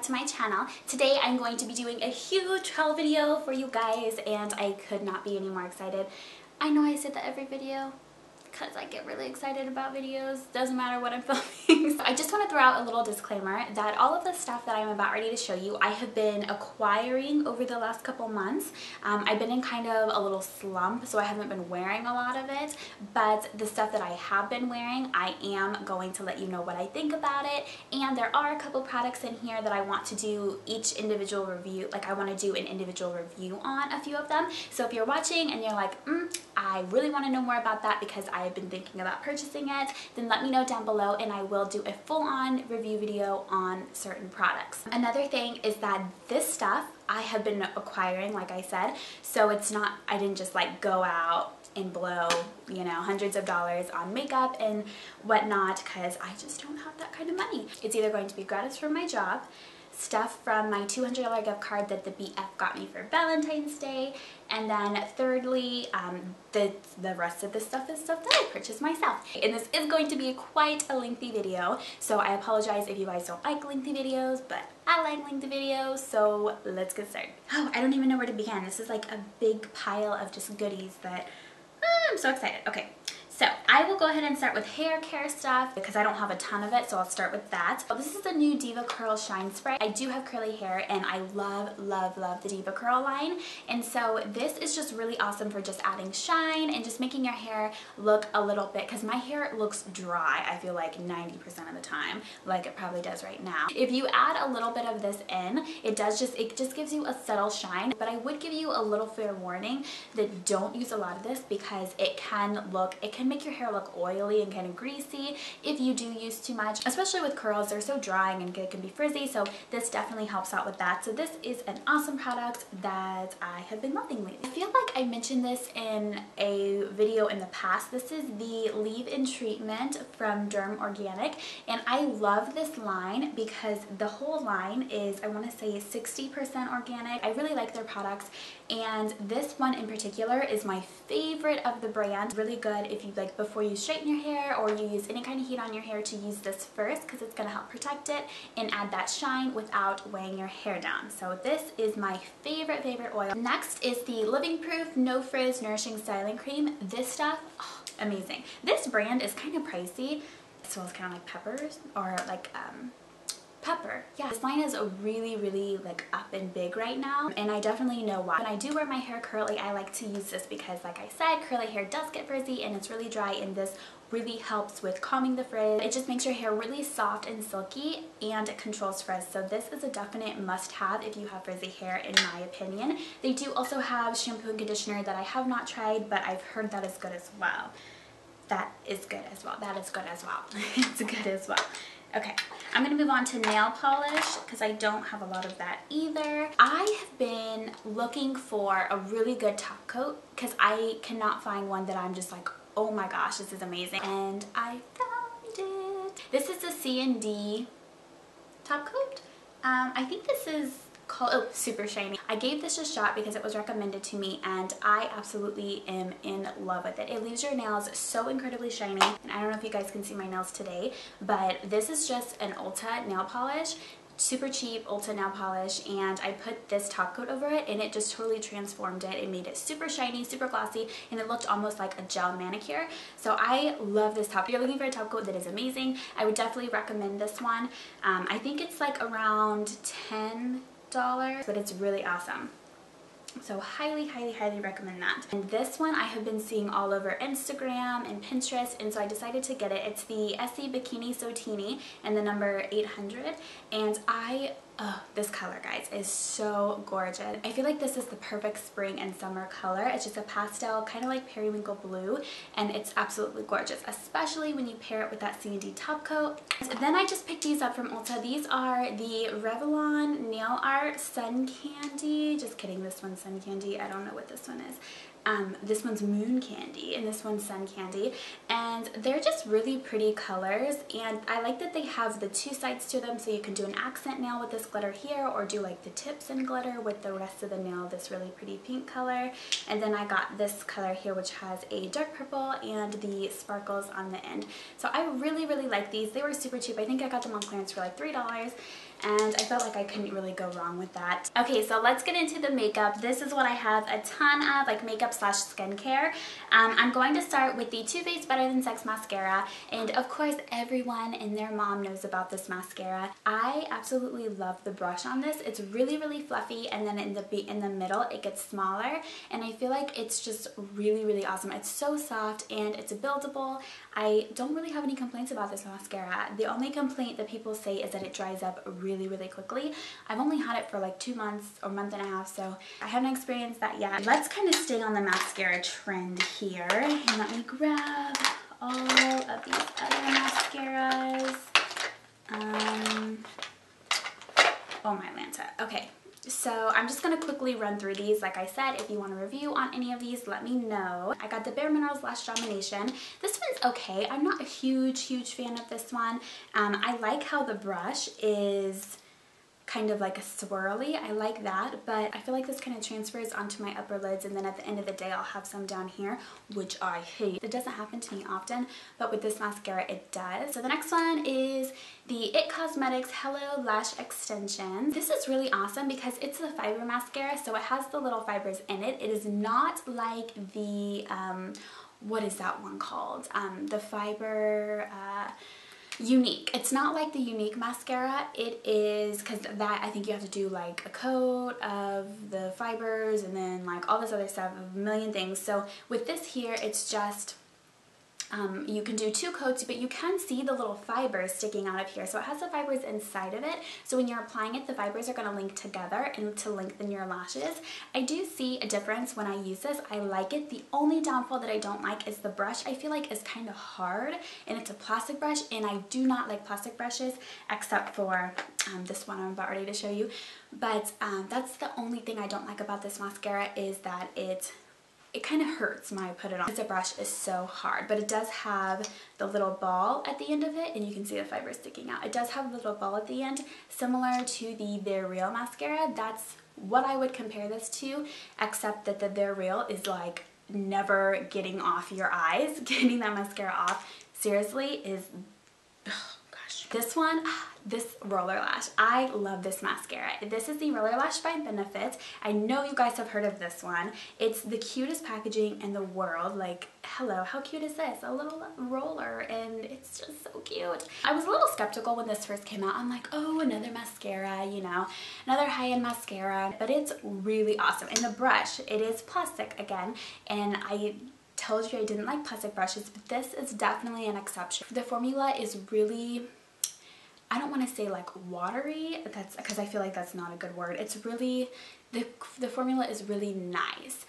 to my channel. Today I'm going to be doing a huge haul video for you guys and I could not be any more excited. I know I say that every video because I get really excited about videos. Doesn't matter what I'm filming. So I just want to throw out a little disclaimer that all of the stuff that I'm about ready to show you I have been acquiring over the last couple months. I've been in kind of a little slump, so I haven't been wearing a lot of it, but the stuff that I have been wearing, I am going to let you know what I think about it. And there are a couple products in here that I want to do each individual review, like I want to do an individual review on a few of them. So if you're watching and you're like, I really want to know more about that because I've been thinking about purchasing it, then let me know down below and I will do a full-on review video on certain products. Another thing is that this stuff I have been acquiring, like I said, so it's not, I didn't just like go out and blow, you know, hundreds of dollars on makeup and whatnot because I just don't have that kind of money. It's either going to be gratis from my job, stuff from my $200 gift card that the BF got me for Valentine's Day, and then thirdly, the rest of the stuff is stuff that I purchased myself. And this is going to be quite a lengthy video, so I apologize if you guys don't like lengthy videos, but I like lengthy videos, so let's get started. Oh, I don't even know where to begin. This is like a big pile of just goodies that I'm so excited. Okay. So I will go ahead and start with hair care stuff because I don't have a ton of it, so I'll start with that. This is the new Diva Curl Shine Spray. I do have curly hair and I love, love, love the Diva Curl line. And so this is just really awesome for just adding shine and just making your hair look a little bit, because my hair looks dry, I feel like 90% of the time, like it probably does right now. If you add a little bit of this in, it just gives you a subtle shine, but I would give you a little fair warning that don't use a lot of this because it can make your hair look oily and kind of greasy if you do use too much, especially with curls. They're so drying and it can be frizzy, so this definitely helps out with that. So this is an awesome product that I have been loving lately. I feel like I mentioned this in a video in the past. This is the leave-in treatment from Derm Organic, and I love this line because the whole line is, I want to say, 60% organic. I really like their products, and this one in particular is my favorite of the brand. Really good if you like before you straighten your hair or you use any kind of heat on your hair to use this first, because it's going to help protect it and add that shine without weighing your hair down. So this is my favorite oil. Next is the Living Proof No Frizz Nourishing Styling Cream. This stuff, oh, amazing. This brand is kind of pricey. It smells kind of like peppers or like pepper. Yeah, this line is really like up and big right now, and I definitely know why. When I do wear my hair curly, I like to use this because, like I said, curly hair does get frizzy and it's really dry, and this really helps with calming the frizz. It just makes your hair really soft and silky, and it controls frizz. So this is a definite must-have if you have frizzy hair, in my opinion. They do also have shampoo and conditioner that I have not tried, but I've heard that is good as well. That is good as well. That is good as well. It's good as well. Okay, I'm going to move on to nail polish because I don't have a lot of that either. I have been looking for a really good top coat because I cannot find one that I'm just like, oh my gosh, this is amazing. And I found it. This is the C&D top coat. I think this is called, oh, Super Shiny. I gave this a shot because it was recommended to me and I absolutely am in love with it. It leaves your nails so incredibly shiny, and I don't know if you guys can see my nails today, but this is just an Ulta nail polish. Super cheap Ulta nail polish, and I put this top coat over it and it just totally transformed it. It made it super shiny, super glossy, and it looked almost like a gel manicure. So I love this top. If you're looking for a top coat that is amazing, I would definitely recommend this one. I think it's like around $10, but it's really awesome. So highly recommend that. And this one I have been seeing all over Instagram and Pinterest, and so I decided to get it. It's the Essie Bikini Sotini and the number 800, and this color, guys, is so gorgeous. I feel like this is the perfect spring and summer color. It's just a pastel, kind of like periwinkle blue, and it's absolutely gorgeous, especially when you pair it with that C&D top coat. So then I just picked these up from Ulta. These are the Revlon Nail Art Sun Candy. Just kidding, this one's Sun Candy. I don't know what this one is. This one's Moon Candy and this one's Sun Candy, and they're just really pretty colors, and I like that they have the two sides to them, so you can do an accent nail with this glitter here or do like the tips and glitter with the rest of the nail, this really pretty pink color. And then I got this color here which has a dark purple and the sparkles on the end. So I really like these. They were super cheap. I think I got them on clearance for like $3, and I felt like I couldn't really go wrong with that. Okay, so let's get into the makeup. This is what I have a ton of, like makeup slash skincare. I'm going to start with the Too Faced Better Than Sex mascara, and of course everyone and their mom knows about this mascara. I absolutely love the brush on this. It's really, really fluffy, and then in the middle it gets smaller, and I feel like it's just really, really awesome. It's so soft and it's buildable. I don't really have any complaints about this mascara. The only complaint that people say is that it dries up really, really quickly. I've only had it for like 2 months or a month and a half, so I haven't experienced that yet. Let's kind of stay on the mascara trend here, and let me grab all of these other mascaras. Oh my Lanta. Okay. So I'm just going to quickly run through these. Like I said, if you want a review on any of these, let me know. I got the Bare Minerals Lash Domination. This one's okay. I'm not a huge fan of this one. I like how the brush is kind of like a swirly. I like that, but I feel like this kind of transfers onto my upper lids, and then at the end of the day I'll have some down here, which I hate. It doesn't happen to me often, but with this mascara it does. So the next one is the It Cosmetics Hello Lash Extension. This is really awesome because it's a fiber mascara, so it has the little fibers in it. It is not like the, what is that one called? The fiber, Unique. It's not like the Unique mascara. It is, because that I think you have to do like a coat of the fibers and then like all this other stuff, a million things. So with this here, it's just you can do 2 coats, but you can see the little fibers sticking out of here. So it has the fibers inside of it. So when you're applying it, the fibers are going to link together and to lengthen your lashes. I do see a difference when I use this. I like it. The only downfall that I don't like is the brush. I feel like it's kind of hard, and it's a plastic brush, and I do not like plastic brushes except for this one I'm about ready to show you. But that's the only thing I don't like about this mascara, is that it kind of hurts when I put it on. The brush is so hard, but it does have the little ball at the end of it, and you can see the fibers sticking out. It does have a little ball at the end, similar to the They're Real mascara. That's what I would compare this to, except that the They're Real is like never getting off your eyes. Getting that mascara off, seriously, is, oh gosh. This one, this Roller Lash. I love this mascara. This is the Roller Lash by Benefit. I know you guys have heard of this one. It's the cutest packaging in the world. Like, hello, how cute is this? A little roller, and it's just so cute. I was a little skeptical when this first came out. I'm like, oh, another mascara, you know, another high-end mascara, but it's really awesome. And the brush, it is plastic again, and I told you I didn't like plastic brushes, but this is definitely an exception. The formula is really, I don't want to say like watery, that's because I feel like that's not a good word. It's really, the formula is really nice.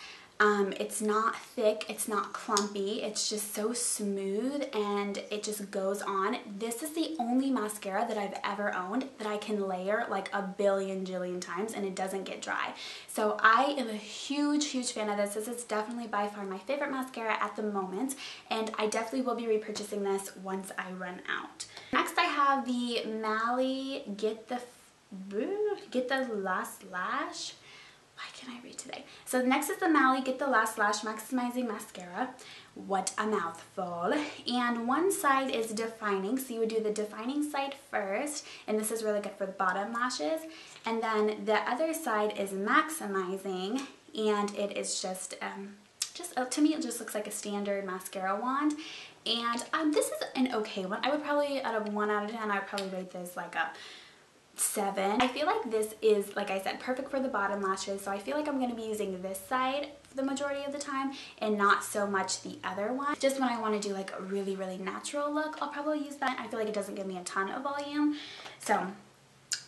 It's not thick, it's not clumpy, it's just so smooth, and it just goes on. This is the only mascara that I've ever owned that I can layer like a billion jillion times and it doesn't get dry. So I am a huge fan of this. This is definitely by far my favorite mascara at the moment, and I definitely will be repurchasing this once I run out. Next I have the Mally Get the Last Lash. Why can't I read today? So next is the Mally Get the Last Lash Maximizing Mascara. What a mouthful. And one side is defining, so you would do the defining side first, and this is really good for the bottom lashes. And then the other side is maximizing, and it is just to me it just looks like a standard mascara wand. And this is an okay one. I would probably, out of 1 out of 10, I would probably rate this like a 7. I feel like this is, like I said, perfect for the bottom lashes, so I feel like I'm going to be using this side the majority of the time and not so much the other one. Just when I want to do like a really natural look, I'll probably use that. I feel like it doesn't give me a ton of volume. So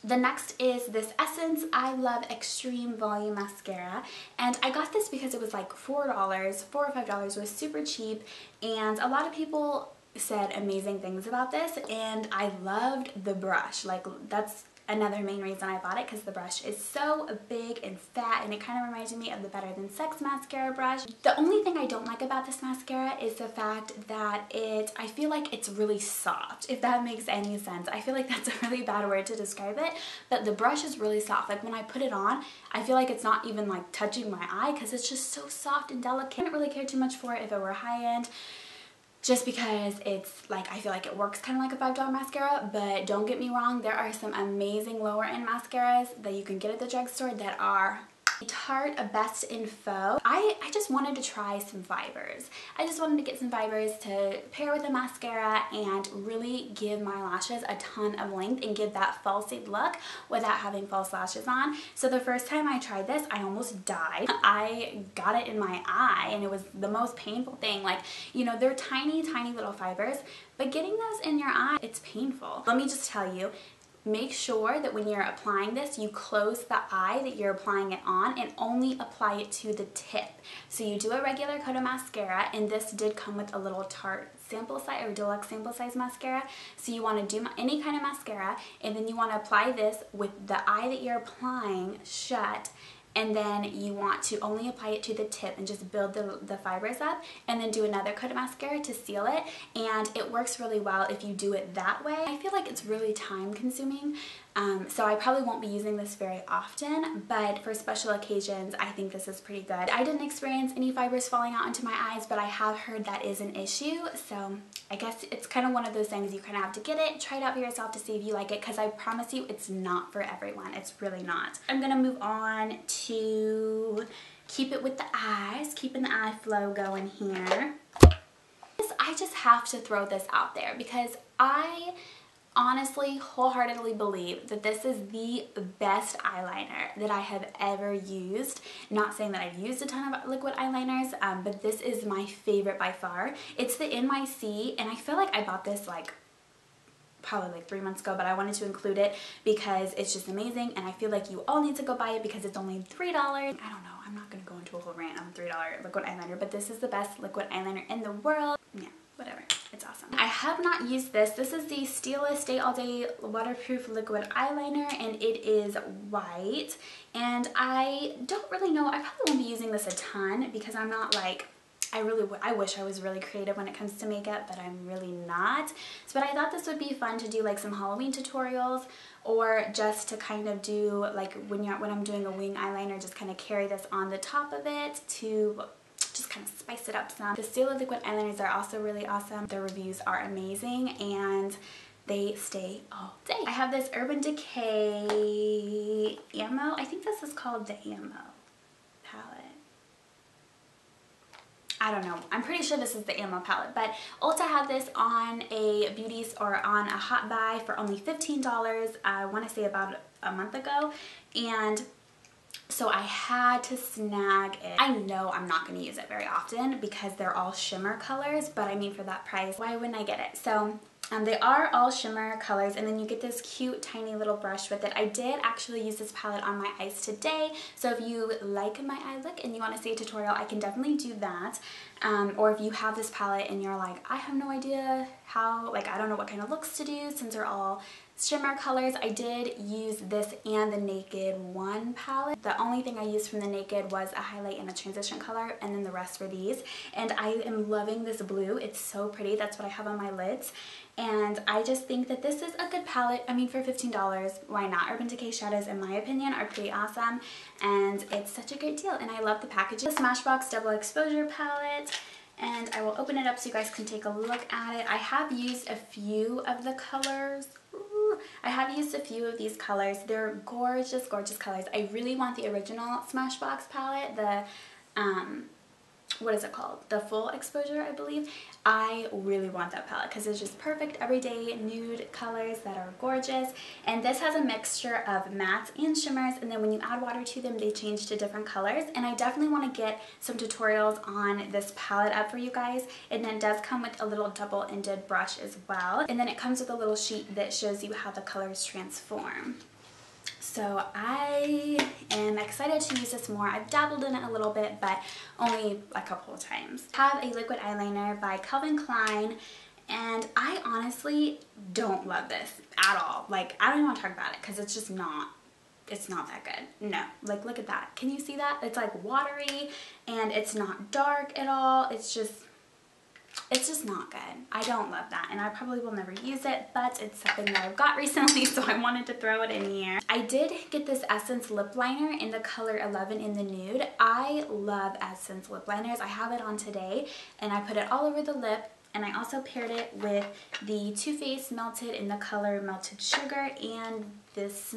the next is this Essence I Love Extreme Volume Mascara, and I got this because it was like $4 or $5. It was super cheap, and a lot of people said amazing things about this, and I loved the brush. Like, that's another main reason I bought it, because the brush is so big and fat, and it kind of reminds me of the Better Than Sex mascara brush. The only thing I don't like about this mascara is the fact that I feel like it's really soft, if that makes any sense. I feel like that's a really bad word to describe it, but the brush is really soft. Like, when I put it on, I feel like it's not even like touching my eye, because it's just so soft and delicate. I didn't really care too much for it if it were high-end. just because it's like, I feel like it works kind of like a $5 mascara, but don't get me wrong, there are some amazing lower end mascaras that you can get at the drugstore that are Tarte Best in Faux. I just wanted to try some fibers. I just wanted to get some fibers to pair with a mascara and really give my lashes a ton of length and give that falsied look without having false lashes on. So the first time I tried this, I almost died. I got it in my eye and it was the most painful thing. Like, you know, they're tiny, tiny little fibers, but getting those in your eye, it's painful. Let me just tell you, make sure that when you're applying this, you close the eye that you're applying it on and only apply it to the tip. So you do a regular coat of mascara, and this did come with a little Tarte sample size or deluxe sample size mascara. So you want to do any kind of mascara, and then you want to apply this with the eye that you're applying shut, and then you want to only apply it to the tip and just build the fibers up, and then do another coat of mascara to seal it. And it works really well if you do it that way. I feel like it's really time consuming, so I probably won't be using this very often, but for special occasions I think this is pretty good. I didn't experience any fibers falling out into my eyes, but I have heard that is an issue, so I guess it's kind of one of those things you kind of have to get it, try it out for yourself to see if you like it, because I promise you it's not for everyone. It's really not. I'm gonna move on to keep it with the eyes, keeping the eye flow going here. I just have to throw this out there because I honestly, wholeheartedly believe that this is the best eyeliner that I have ever used. Not saying that I've used a ton of liquid eyeliners, but this is my favorite by far. It's the NYC, and I feel like I bought this like probably like 3 months ago, but I wanted to include it because it's just amazing, and I feel like you all need to go buy it because it's only $3. I don't know, I'm not going to go into a whole rant on $3 liquid eyeliner, but this is the best liquid eyeliner in the world. Yeah, whatever. It's awesome. I have not used this. This is the Stila Stay All Day Waterproof Liquid Eyeliner, and it is white. And I don't really know, I probably won't be using this a ton because I'm not like, I wish I was really creative when it comes to makeup, but I'm really not. So, but I thought this would be fun to do like some Halloween tutorials, or just to kind of do like when I'm doing a wing eyeliner, just kind of carry this on the top of it to just kind of spice it up some. The Stila liquid eyeliners are also really awesome. Their reviews are amazing and they stay all day. I have this Urban Decay Ammo. I think this is called the Ammo palette. I don't know. I'm pretty sure this is the Ammo palette, but Ulta had this on a beauties or on a hot buy for only $15. I want to say about a month ago, and so I had to snag it. I know I'm not going to use it very often because they're all shimmer colors, but I mean, for that price, why wouldn't I get it? So they are all shimmer colors, and then you get this cute tiny little brush with it. I did actually use this palette on my eyes today, so if you like my eye look and you want to see a tutorial, I can definitely do that. Or if you have this palette and you're like, I have no idea how, like, I don't know what kind of looks to do since they're all shimmer colors. I did use this and the Naked One palette. The only thing I used from the Naked was a highlight and a transition color, and then the rest were these. And I am loving this blue. It's so pretty. That's what I have on my lids. And I just think that this is a good palette. I mean, for $15, why not? Urban Decay shadows, in my opinion, are pretty awesome, and it's such a great deal, and I love the packaging. The Smashbox Double Exposure palette, and I will open it up so you guys can take a look at it. I have used a few of the colors. I have used a few of these colors. They're gorgeous, gorgeous colors. I really want the original Smashbox palette, the what is it called? The Full Exposure, I believe. I really want that palette because it's just perfect everyday nude colors that are gorgeous. And this has a mixture of mattes and shimmers, and then when you add water to them, they change to different colors. And I definitely want to get some tutorials on this palette up for you guys. And then it does come with a little double-ended brush as well. And then it comes with a little sheet that shows you how the colors transform. So I am excited to use this more. I've dabbled in it a little bit, but only a couple of times. I have a liquid eyeliner by Calvin Klein, and I honestly don't love this at all. Like, I don't even want to talk about it because it's just not, it's not that good. No, like, look at that. Can you see that? It's like watery, and it's not dark at all. It's just not good. I don't love that, and I probably will never use it, but it's something that I've got recently, so I wanted to throw it in here. I did get this Essence lip liner in the color 11 in the nude. I love Essence lip liners. I have it on today, and I put it all over the lip, And I also paired it with the Too Faced Melted in the color Melted Sugar and this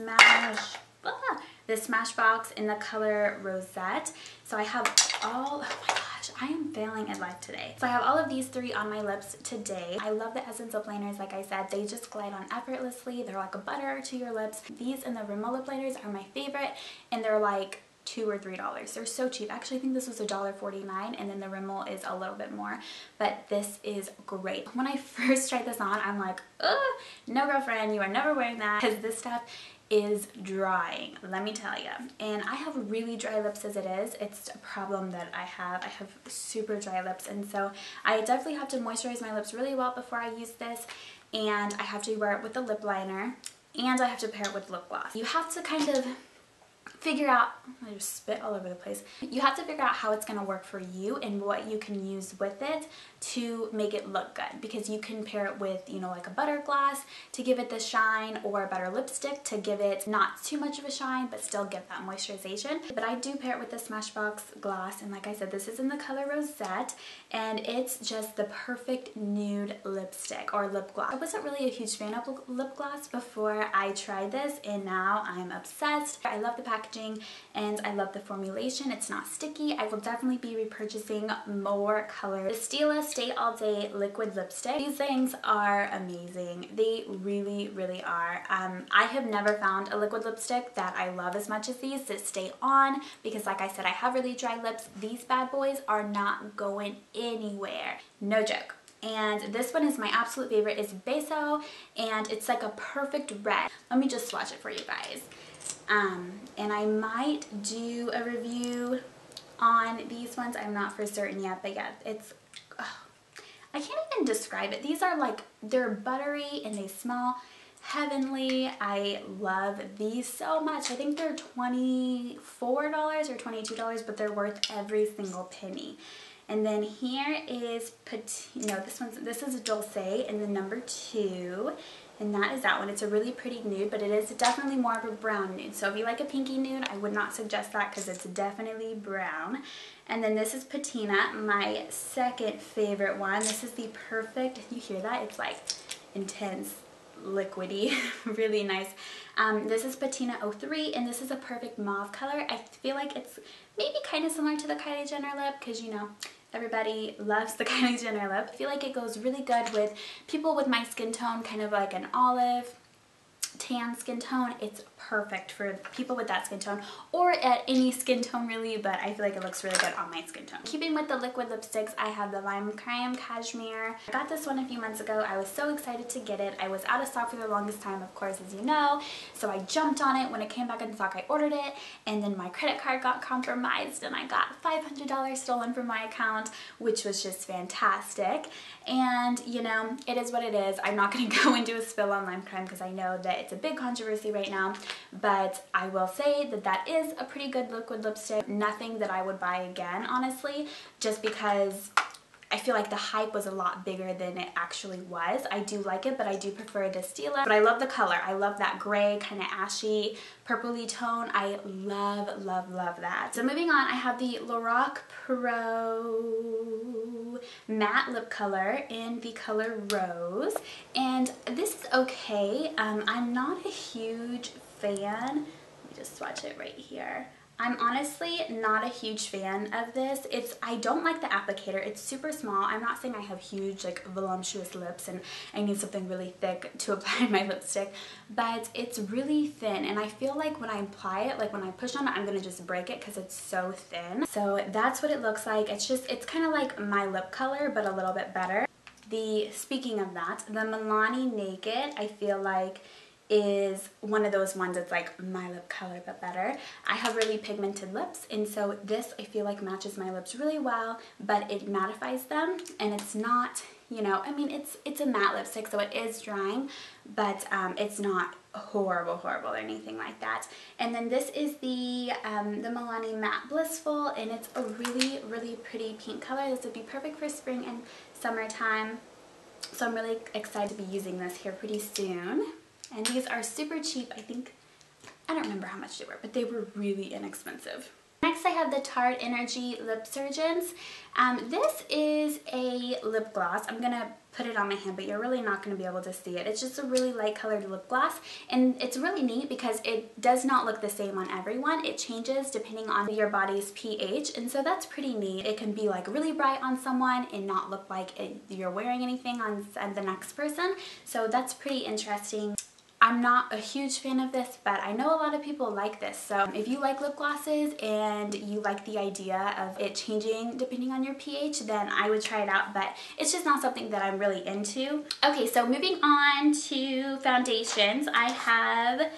Smashbox in the color Rosette. So I have all, oh my gosh, I am failing at life today. So I have all of these three on my lips today. I love the Essence lip liners, like I said. They just glide on effortlessly. They're like a butter to your lips. These and the Rimmel lip liners are my favorite, and they're like $2 or $3. They're so cheap. Actually, I think this was $1.49, and then the Rimmel is a little bit more, but this is great. When I first tried this on, I'm like, ugh, no girlfriend, you are never wearing that, because this stuff is drying, let me tell you. And I have really dry lips as it is. It's a problem that I have. I have super dry lips, and so I definitely have to moisturize my lips really well before I use this, and I have to wear it with the lip liner, and I have to pair it with lip gloss. You have to kind of figure out, I just spit all over the place. You have to figure out how it's going to work for you and what you can use with it to make it look good, because you can pair it with, you know, like a butter gloss to give it the shine, or a butter lipstick to give it not too much of a shine but still give that moisturization. But I do pair it with the Smashbox gloss, and like I said, this is in the color Rosette, and it's just the perfect nude lipstick or lip gloss. I wasn't really a huge fan of lip gloss before I tried this, and now I'm obsessed. I love the packaging and I love the formulation. It's not sticky. I will definitely be repurchasing more colors. The Stila Stay All Day liquid lipstick. These things are amazing. They really, really are. I have never found a liquid lipstick that I love as much as these that stay on, because like I said, I have really dry lips. These bad boys are not going anywhere. No joke. And this one is my absolute favorite. It's Beso, and it's like a perfect red. Let me just swatch it for you guys. And I might do a review on these ones. I'm not for certain yet, but yeah, it's, I can't even describe it. These are like, they're buttery and they smell heavenly. I love these so much. I think they're $24 or $22, but they're worth every single penny. And then here is this is Dulce in the number 2. And that is that one. It's a really pretty nude, but it is definitely more of a brown nude. So if you like a pinky nude, I would not suggest that, because it's definitely brown. And then this is Patina, my second favorite one. This is the perfect, you hear that? It's like intense, liquidy, really nice. This is Patina 03, and this is a perfect mauve color. I feel like it's maybe kind of similar to the Kylie Jenner lip, because, you know, everybody loves the Kylie Jenner lip. I feel like it goes really good with people with my skin tone, kind of like an olive tan skin tone. It's perfect for people with that skin tone, or at any skin tone really, but I feel like it looks really good on my skin tone. Keeping with the liquid lipsticks, I have the Lime Crime Cashmere. I got this one a few months ago. I was so excited to get it. I was out of stock for the longest time, of course, as you know, so I jumped on it. When it came back in stock, I ordered it, and then my credit card got compromised, and I got $500 stolen from my account, which was just fantastic. And, you know, it is what it is. I'm not going to go into a spill on Lime Crime, because I know that it's a big controversy right now, but I will say that that is a pretty good liquid lipstick. Nothing that I would buy again, honestly, just because I feel like the hype was a lot bigger than it actually was. I do like it, but I do prefer the Stila. But I love the color. I love that gray, kind of ashy, purpley tone. I love, love, love that. So moving on, I have the Lorac Pro matte lip color in the color Rose. And this is okay. I'm not a huge fan. Let me just swatch it right here. I'm honestly not a huge fan of this. I don't like the applicator. It's super small. I'm not saying I have huge, like, voluptuous lips and I need something really thick to apply my lipstick, but it's really thin, and I feel like when I apply it, like when I push on it, I'm gonna just break it because it's so thin. So that's what it looks like. It's kind of like my lip color, but a little bit better. Speaking of that, the Milani Naked, I feel like is one of those ones that's like my lip color but better. I have really pigmented lips, and so this I feel like matches my lips really well, but it mattifies them, and it's not, you know, I mean, it's a matte lipstick, so it is drying, but it's not horrible or anything like that. And then this is the Milani Matte Blissful, and it's a really, really pretty pink color. This would be perfect for spring and summertime, so I'm really excited to be using this here pretty soon. And these are super cheap. I don't remember how much they were, but they were really inexpensive. Next Next I have the Tarte Energy Lip Surgeons. This is a lip gloss. I'm going to put it on my hand, but you're really not going to be able to see it. It's just a really light colored lip gloss, and it's really neat because it does not look the same on everyone. It changes depending on your body's pH, and so that's pretty neat. It can be like really bright on someone and not look like you're wearing anything on the next person, so that's pretty interesting. I'm not a huge fan of this, but I know a lot of people like this. So if you like lip glosses and you like the idea of it changing depending on your pH, then I would try it out, but it's just not something that I'm really into. Okay, so moving on to foundations. I have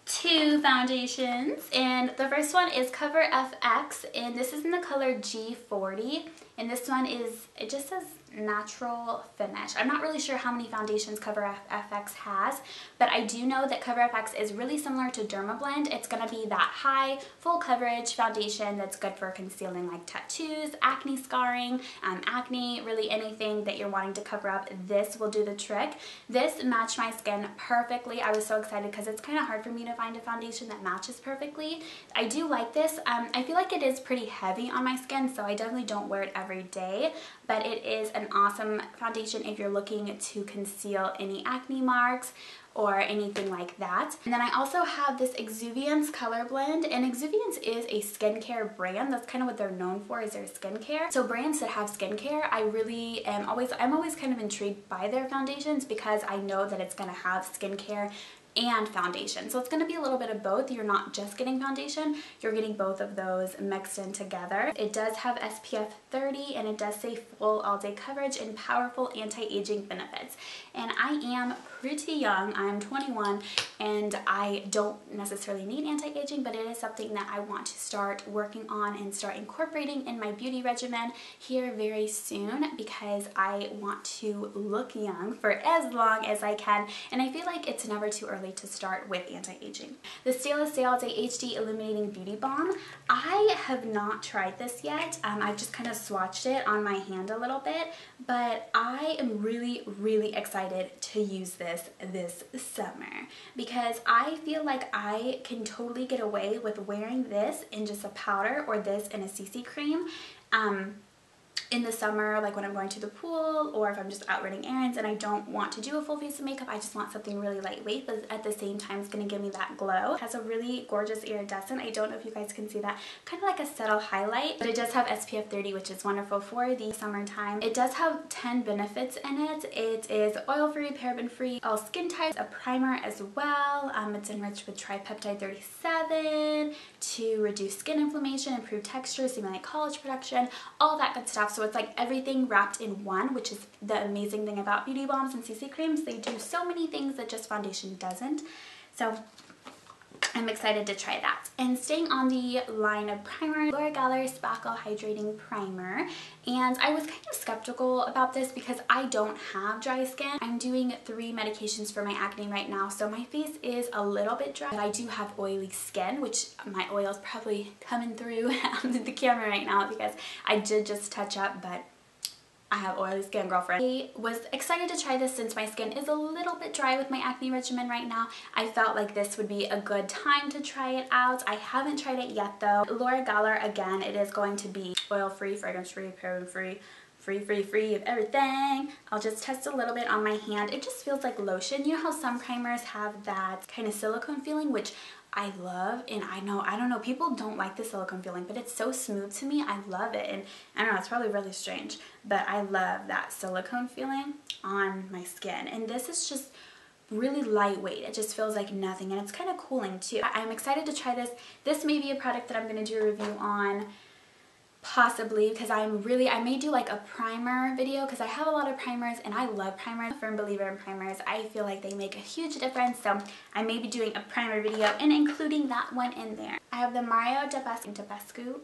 two foundations, and the first one is Cover FX, and this is in the color G40, and this one is, it just says natural finish. I'm not really sure how many foundations Cover FX has, but I do know that Cover FX is really similar to Dermablend. It's going to be that high full coverage foundation that's good for concealing like tattoos, acne scarring, acne, really anything that you're wanting to cover up. This will do the trick. This matched my skin perfectly. I was so excited because it's kind of hard for me to find a foundation that matches perfectly. I do like this. I feel like it is pretty heavy on my skin, so I definitely don't wear it every day, but it is an awesome foundation if you're looking to conceal any acne marks or anything like that. And then I also have this Exuviance Color Blend, and Exuviance is a skincare brand. That's kind of what they're known for, is their skincare. So brands that have skincare, I'm always kind of intrigued by their foundations because I know that it's gonna have skincare and foundation. So it's going to be a little bit of both. You're not just getting foundation, you're getting both of those mixed in together. It does have SPF 30, and it does say full all-day coverage and powerful anti-aging benefits. And I am pretty young. I'm 21, and I don't necessarily need anti-aging, but it is something that I want to start working on and start incorporating in my beauty regimen here very soon, because I want to look young for as long as I can, and I feel like it's never too early to start with anti-aging. The Stay All Day HD Illuminating Beauty Balm. I have not tried this yet. I've just kind of swatched it on my hand a little bit, but I am really excited to use this summer because I feel like I can totally get away with wearing this in just a powder or this in a CC cream. In the summer, like when I'm going to the pool or if I'm just out running errands and I don't want to do a full face of makeup, I just want something really lightweight, but at the same time it's going to give me that glow. It has a really gorgeous iridescent, I don't know if you guys can see that, kind of like a subtle highlight, but it does have SPF 30, which is wonderful for the summertime. It does have 10 benefits in it. It is oil-free, paraben-free, all skin types, a primer as well. It's enriched with tripeptide 37 to reduce skin inflammation, improve texture, stimulate collagen production, all that good stuff. So it's like everything wrapped in one, which is the amazing thing about beauty balms and CC creams. They do so many things that just foundation doesn't. So I'm excited to try that. And staying on the line of primer, Laura Geller Sparkle Hydrating Primer. And I was kind of skeptical about this because I don't have dry skin. I'm doing 3 medications for my acne right now, so my face is a little bit dry, but I do have oily skin, which my oil is probably coming through the camera right now because I did just touch up, but I have oily skin, girlfriend. I was excited to try this since my skin is a little bit dry with my acne regimen right now. I felt like this would be a good time to try it out. I haven't tried it yet though. Laura Geller, again, it is going to be oil-free, fragrance-free, paraben-free, free of everything. I'll just test a little bit on my hand. It just feels like lotion. You know how some primers have that kind of silicone feeling, which I love, and I don't know, people don't like the silicone feeling, but it's so smooth to me. I love it, and I don't know, it's probably really strange, but I love that silicone feeling on my skin. And this is just really lightweight. It just feels like nothing, and it's kind of cooling too. I'm excited to try this. This may be a product that I'm going to do a review on, possibly, because I may do like a primer video because I have a lot of primers and I love primers. I'm a firm believer in primers. I feel like they make a huge difference, so I may be doing a primer video and including that one in there. I have the Mario Dabescu.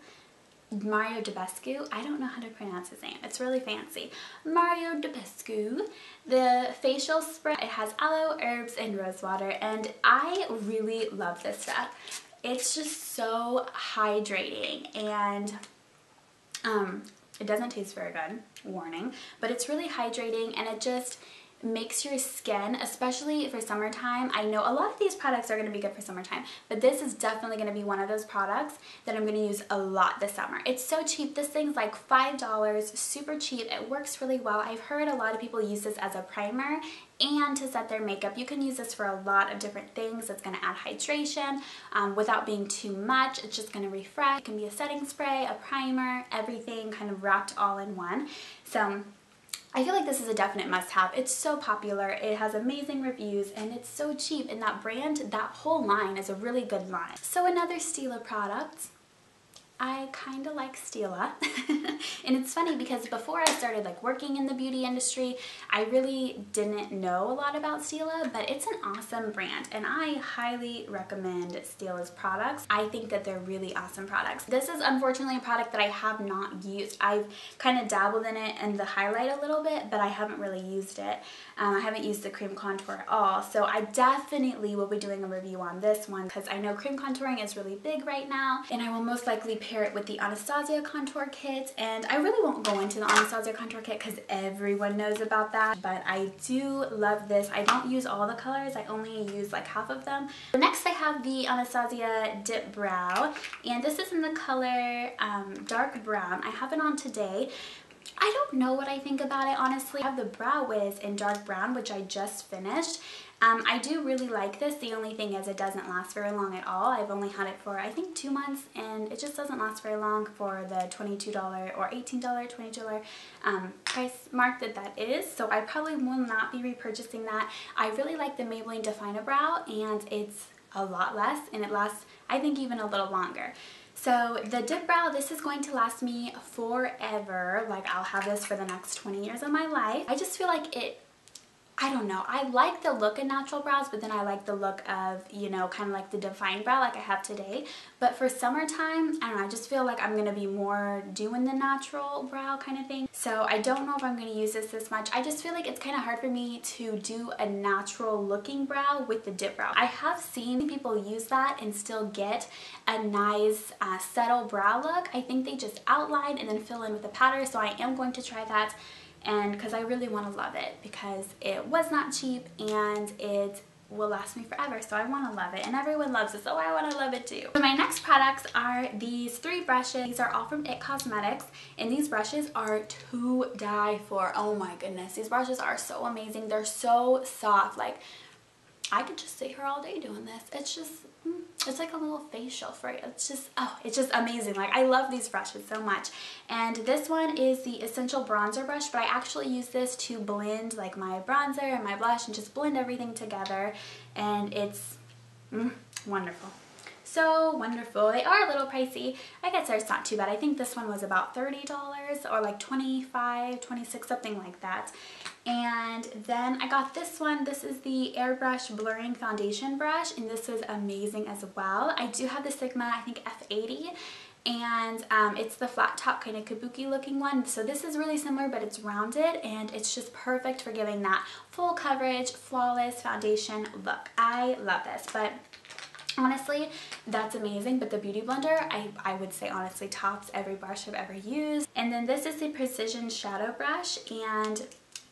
I don't know how to pronounce his name. It's really fancy. Mario Dabescu. The facial spray, it has aloe, herbs, and rose water, and I really love this stuff. It's just so hydrating, and it doesn't taste very good, warning, but it's really hydrating, and it just makes your skin, especially for summertime. I know a lot of these products are going to be good for summertime, but this is definitely going to be one of those products that I'm going to use a lot this summer. It's so cheap. This thing's like $5, super cheap. It works really well. I've heard a lot of people use this as a primer and to set their makeup. You can use this for a lot of different things. It's going to add hydration without being too much. It's just going to refresh. It can be a setting spray, a primer, everything kind of wrapped all in one. So I feel like this is a definite must-have. It's so popular, it has amazing reviews, and it's so cheap. And that brand, that whole line is a really good line. So another Stila product. I kind of like Stila. And it's funny because before I started like working in the beauty industry, I really didn't know a lot about Stila, but it's an awesome brand and I highly recommend Stila's products. I think that they're really awesome products. This is unfortunately a product that I have not used. I've kind of dabbled in it and the highlight a little bit, but I haven't really used it. I haven't used the cream contour at all. So I definitely will be doing a review on this one because I know cream contouring is really big right now, and I will most likely pair it with the Anastasia contour kit. And I really won't go into the Anastasia contour kit because everyone knows about that, but I do love this. I don't use all the colors, I only use like half of them. Next I have the Anastasia Dip Brow, and this is in the color dark brown. I have it on today. I don't know what I think about it, honestly. I have the Brow Wiz in dark brown, which I just finished. I do really like this. The only thing is it doesn't last very long at all. I've only had it for I think 2 months, and it just doesn't last very long for the $22 or $18, $22 price mark that is. So I probably will not be repurchasing that. I really like the Maybelline Define-A-Brow, and it's a lot less, and it lasts I think even a little longer. So the Dip Brow, this is going to last me forever. Like I'll have this for the next 20 years of my life. I just feel like I don't know, I like the look of natural brows, but then I like the look of, you know, kind of like the defined brow like I have today. But for summertime, I don't know, I just feel like I'm going to be more doing the natural brow kind of thing. So I don't know if I'm going to use this much. I just feel like it's kind of hard for me to do a natural looking brow with the dip brow. I have seen people use that and still get a nice subtle brow look. I think they just outline and then fill in with a powder, so I am going to try that. And because I really want to love it because it was not cheap and it will last me forever, so I want to love it, and everyone loves it, so I want to love it too. So my next products are these 3 brushes. These are all from IT Cosmetics, and these brushes are to die for. Oh my goodness, these brushes are so amazing. They're so soft. Like I could just sit here all day doing this. It's just it's like a little facial for you. It's just, oh, it's just amazing. Like I love these brushes so much. And this one is the Essential Bronzer Brush, but I actually use this to blend like my bronzer and my blush and just blend everything together. And it's wonderful. So wonderful. They are a little pricey. I guess it's not too bad. I think this one was about $30 or like $25, $26, something like that. And then I got this one. This is the Airbrush Blurring Foundation Brush, and this was amazing as well. I do have the Sigma, I think F80, and it's the flat top kind of kabuki looking one. So this is really similar, but it's rounded, and it's just perfect for giving that full coverage, flawless foundation look. I love this, but honestly, that's amazing. But the Beauty Blender, I would say honestly tops every brush I've ever used. And then this is the Precision Shadow Brush, and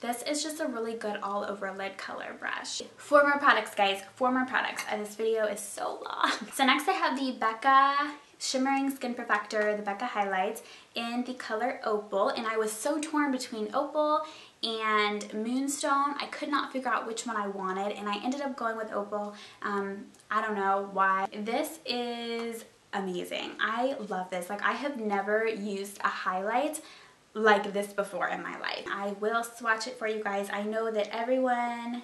this is just a really good all over lid color brush. 4 more products, guys, 4 more products. This video is so long. So next I have the Becca Shimmering Skin Perfector, the Becca Highlights in the color Opal, and I was so torn between Opal and Moonstone. I could not figure out which one I wanted, and I ended up going with Opal. I don't know why. This is amazing. I love this. Like I have never used a highlight like this before in my life. I will swatch it for you guys. I know that everyone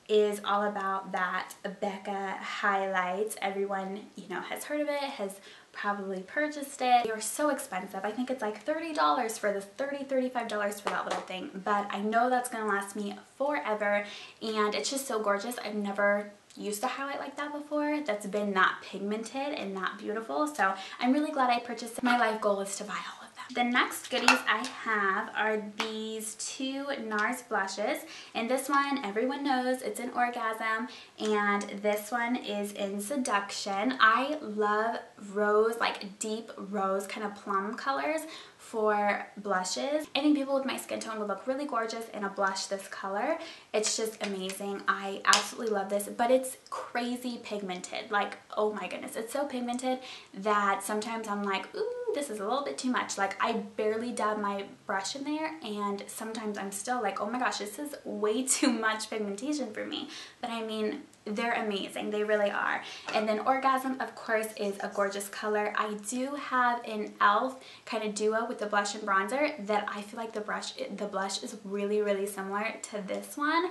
is all about that Becca highlight. Everyone, you know, has heard of it, has probably purchased it. They are so expensive. I think it's like $30 for this, $35 for that little thing. But I know that's gonna last me forever, and it's just so gorgeous. I've never used a highlight like that before that's been that pigmented and that beautiful. So I'm really glad I purchased it. My life goal is to buy all of them. The next goodies I have are these two NARS blushes, and this one everyone knows it's an Orgasm, and this one is in Seduction. I love rose, like deep rose kind of plum colors for blushes. I think people with my skin tone would look really gorgeous in a blush this color. It's just amazing. I absolutely love this, but it's crazy pigmented. Like, oh my goodness, it's so pigmented that sometimes I'm like, ooh, this is a little bit too much. Like, I barely dab my brush in there, and sometimes I'm still like, oh my gosh, this is way too much pigmentation for me. But I mean, they're amazing. They really are. And then Orgasm, of course, is a gorgeous color. I do have an e.l.f. kind of duo with the blush and bronzer that I feel like the blush is really, really similar to this one.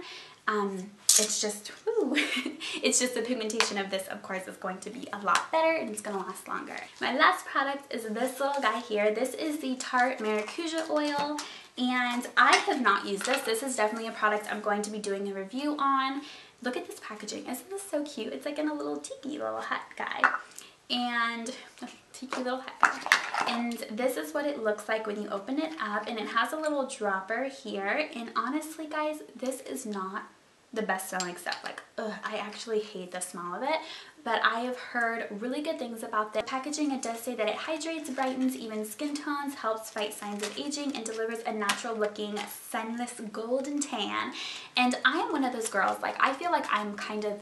It's just, woo. It's just the pigmentation of this, of course, is going to be a lot better and it's going to last longer. My last product is this little guy here. This is the Tarte Maracuja Oil, and I have not used this. This is definitely a product I'm going to be doing a review on. Look at this packaging. Isn't this so cute? It's like in a little tiki little hat guy. And a tiki little hat guy. And this is what it looks like when you open it up, and it has a little dropper here. And honestly, guys, this is not the best smelling stuff. Like, ugh, I actually hate the smell of it, but I have heard really good things about the packaging. It does say that it hydrates, brightens even skin tones, helps fight signs of aging, and delivers a natural looking sunless golden tan. And I am one of those girls, like, I feel like I'm kind of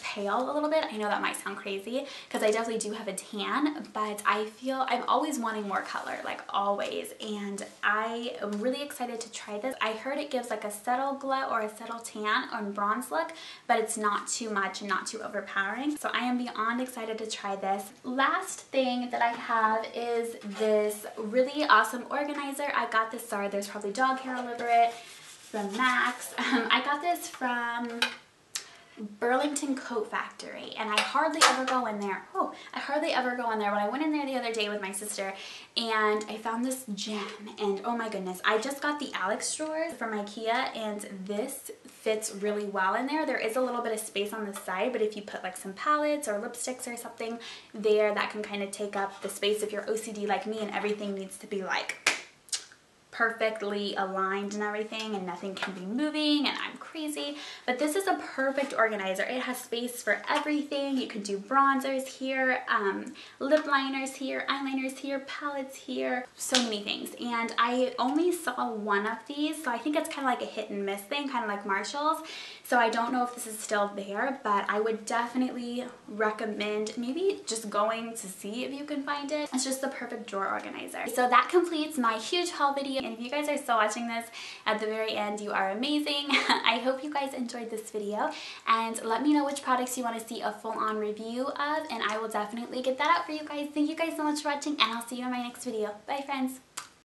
pale a little bit. I know that might sound crazy because I definitely do have a tan, but I feel I'm always wanting more color, like always. And I am really excited to try this. I heard it gives like a subtle glow or a subtle tan or bronze look, but it's not too much and not too overpowering. So I am beyond excited to try this. Last thing that I have is this really awesome organizer. I got this, sorry, there's probably dog hair all over it, from Max. I got this from Burlington Coat Factory, and I hardly ever go in there. Oh, I hardly ever go in there, but I went in there the other day with my sister and I found this gem, and oh my goodness, I just got the Alex drawers from IKEA, and this fits really well in there. There is a little bit of space on the side, but if you put like some palettes or lipsticks or something there, that can kind of take up the space if you're OCD like me and everything needs to be like perfectly aligned and everything, and nothing can be moving, and I'm crazy. But this is a perfect organizer. It has space for everything. You can do bronzers here, lip liners here, eyeliners here, palettes here, so many things. And I only saw one of these, so I think it's kind of like a hit and miss thing, kind of like Marshall's. So I don't know if this is still there, but I would definitely recommend maybe just going to see if you can find it. It's just the perfect drawer organizer. So that completes my huge haul video. And if you guys are still watching this at the very end, you are amazing. I hope you guys enjoyed this video, and let me know which products you want to see a full-on review of, and I will definitely get that out for you guys. Thank you guys so much for watching, and I'll see you in my next video. Bye, friends.